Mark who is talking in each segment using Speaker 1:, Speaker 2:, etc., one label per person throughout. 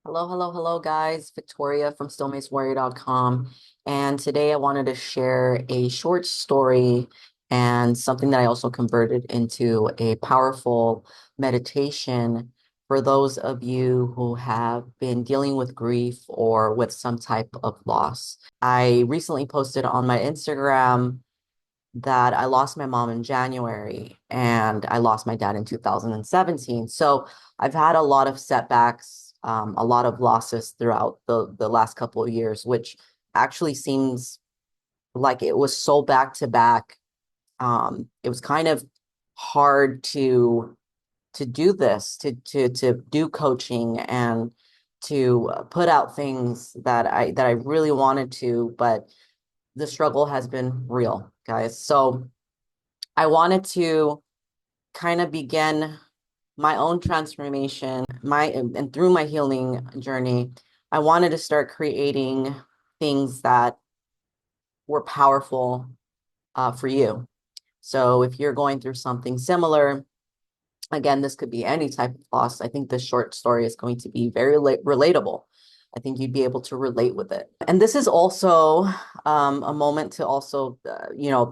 Speaker 1: Hello, guys. Victoria from stillmacewarrior.com. And today I wanted to share a short story and something that I also converted into a powerful meditation for those of you who have been dealing with grief or with some type of loss. I recently posted on my Instagram that I lost my mom in January and I lost my dad in 2017. So I've had a lot of setbacks, a lot of losses throughout the last couple of years, which actually seems like it was so back to back. It was kind of hard to do this, to do coaching and to put out things that I really wanted to, but the struggle has been real, guys. So I wanted to kind of begin my own transformation, and through my healing journey, I wanted to start creating things that were powerful for you. So if you're going through something similar, again, this could be any type of loss. I think this short story is going to be very relatable. I think you'd be able to relate with it. And this is also a moment to also,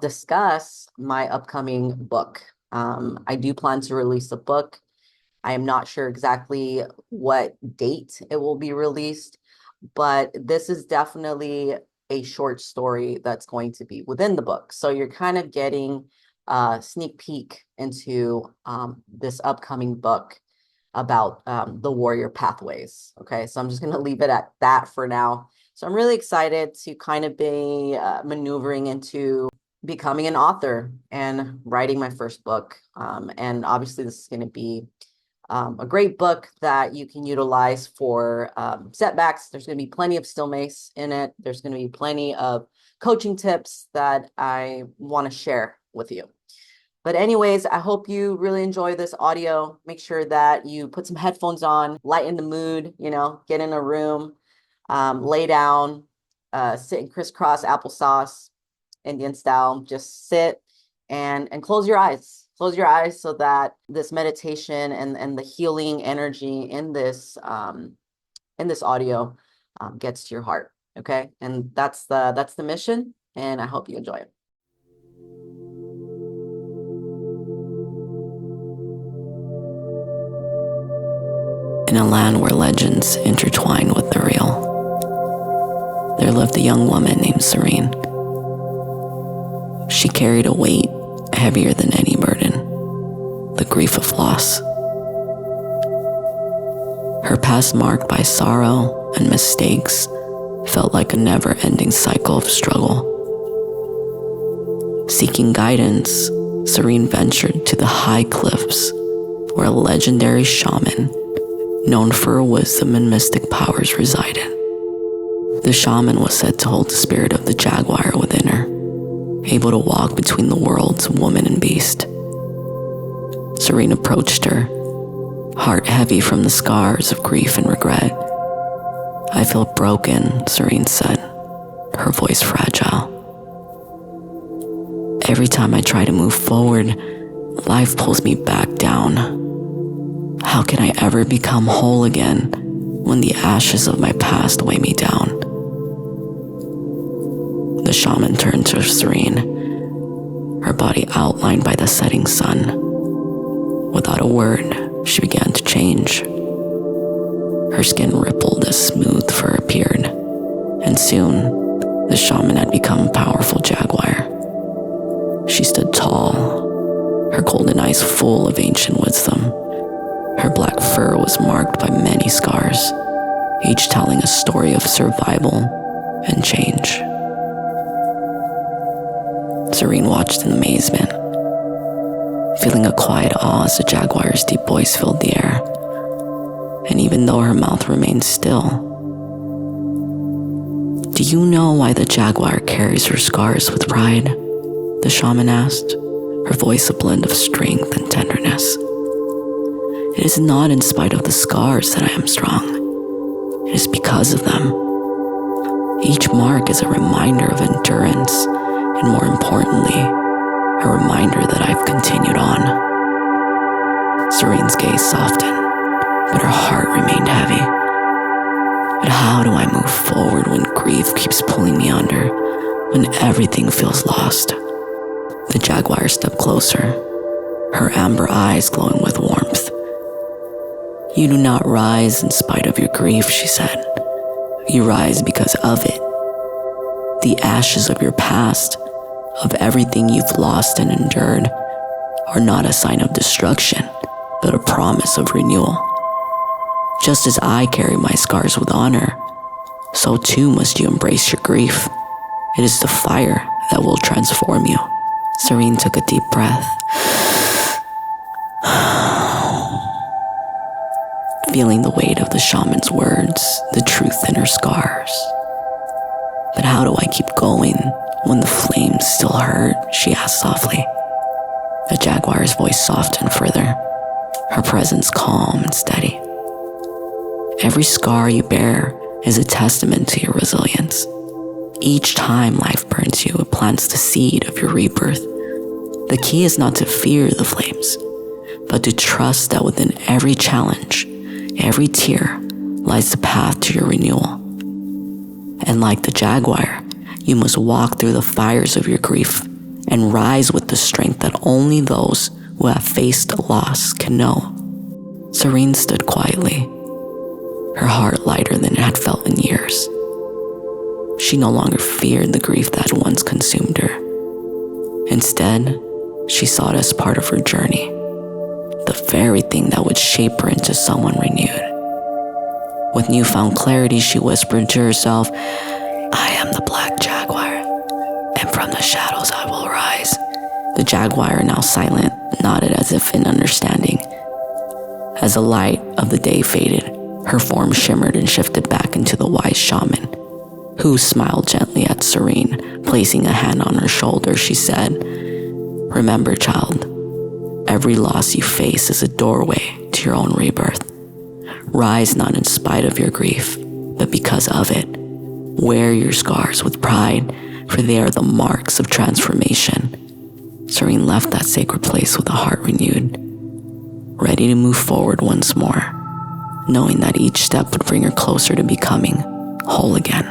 Speaker 1: discuss my upcoming book. I do plan to release a book. I am not sure exactly what date it will be released, but this is definitely a short story that's going to be within the book. So you're kind of getting a sneak peek into this upcoming book about the warrior pathways. Okay, so I'm just going to leave it at that for now. So I'm really excited to kind of be maneuvering into becoming an author and writing my first book. And obviously this is going to be a great book that you can utilize for setbacks. There's going to be plenty of still mace in it. There's going to be plenty of coaching tips that I want to share with you. But anyways, I hope you really enjoy this audio. Make sure that you put some headphones on, lighten the mood, get in a room, lay down, sit in crisscross applesauce, Indian style. Just sit and close your eyes. Close your eyes so that this meditation and the healing energy in this audio gets to your heart. Okay, and that's the mission, and I hope you enjoy it.
Speaker 2: In a land where legends intertwine with the real, there lived a young woman named Serene. She carried a weight heavier than any burden, the grief of loss. Her past marked by sorrow and mistakes felt like a never-ending cycle of struggle. Seeking guidance, Serene ventured to the high cliffs where a legendary shaman known for her wisdom and mystic powers resided. The shaman was said to hold the spirit of the jaguar within her, able to walk between the worlds of woman and beast. Serene approached her, heart heavy from the scars of grief and regret. "I feel broken," Serene said, her voice fragile. "Every time I try to move forward, life pulls me back down. How can I ever become whole again when the ashes of my past weigh me down?" The shaman turned to Serene, her body outlined by the setting sun. Without a word, she began to change. Her skin rippled as smooth fur appeared, and soon, the shaman had become a powerful jaguar. She stood tall, her golden eyes full of ancient wisdom. Her black fur was marked by many scars, each telling a story of survival and change. Serene watched in amazement, feeling a quiet awe as the jaguar's deep voice filled the air. And even though her mouth remained still, "Do you know why the jaguar carries her scars with pride?" the shaman asked, her voice a blend of strength and tenderness. "It is not in spite of the scars that I am strong. It is because of them. Each mark is a reminder of endurance, and more importantly, a reminder that I've continued on." Serene's gaze softened, but her heart remained heavy. how do I move forward when grief keeps pulling me under, when everything feels lost? The jaguar stepped closer, her amber eyes glowing with warmth. You do not rise in spite of your grief, she said. You rise because of it. The ashes of your past, of everything you've lost and endured, are not a sign of destruction, but a promise of renewal. Just as I carry my scars with honor, so too must you embrace your grief. It is the fire that will transform you. Serene took a deep breath, feeling the weight of the shaman's words, the truth in her scars. But how do I keep going when the flames still hurt? She asked softly. The jaguar's voice softened further, her presence calm and steady. Every scar you bear is a testament to your resilience. Each time life burns you, it plants the seed of your rebirth. The key is not to fear the flames, but to trust that within every challenge, every tear, lies the path to your renewal. And like the jaguar, you must walk through the fires of your grief and rise with the strength that only those who have faced loss can know. Serene stood quietly, her heart lighter than it had felt in years. She no longer feared the grief that once consumed her. Instead, she saw it as part of her journey, the very thing that would shape her into someone renewed. With newfound clarity, she whispered to herself, I am the Black Jaguar, and from the shadows I will rise. The jaguar, now silent, nodded as if in understanding. As the light of the day faded, her form shimmered and shifted back into the wise shaman, who smiled gently at Serene. Placing a hand on her shoulder, she said, Remember, child, every loss you face is a doorway to your own rebirth. Rise not in spite of your grief, but because of it. Wear your scars with pride, for they are the marks of transformation. Serene left that sacred place with a heart renewed, ready to move forward once more, knowing that each step would bring her closer to becoming whole again.